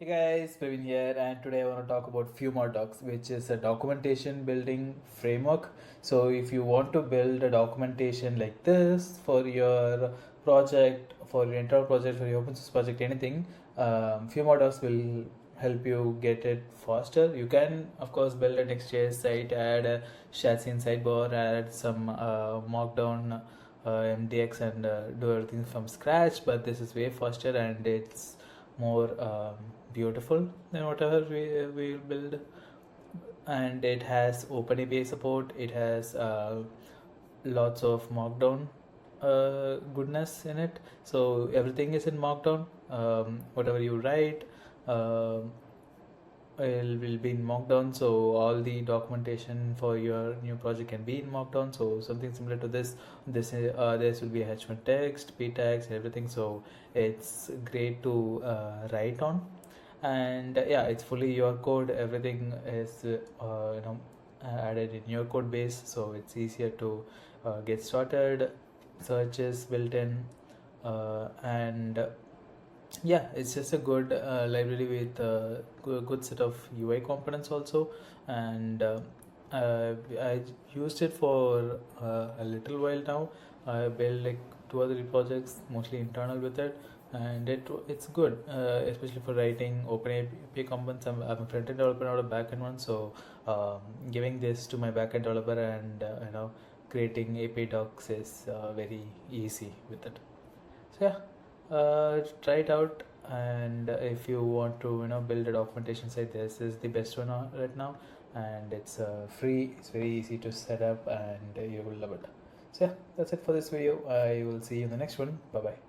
Hey guys, Praveen here, and today I want to talk about Fumadocs, which is a documentation building framework. So, if you want to build a documentation like this for your project, for your internal project, for your open source project, anything, Fumadocs will help you get it faster. You can, of course, build an Next.js site, add a chassis sidebar, add some Markdown, MDX, and do everything from scratch. But this is way faster and it's more beautiful than whatever we will build, and it has open API support. It has lots of markdown goodness in it, so everything is in markdown. Whatever you write uh, will be in markdown, so all the documentation for your new project can be in markdown. So something similar to this will be h1 text, p tags, and everything, so it's great to write on. And yeah, it's fully your code. Everything is added in your code base, so it's easier to get started. Search is built in, and yeah, it's just a good library with a good set of UI components also. And I used it for a little while now. I built like 2 or 3 projects, mostly internal with it, and it's good, especially for writing open API components. I'm a front end developer, not a back end one, so giving this to my back end developer and creating API docs is very easy with it. So yeah, try it out. And if you want to build a documentation site, this is the best one right now, and it's free. It's very easy to set up, and you will love it. So yeah, that's it for this video. I will see you in the next one. Bye bye.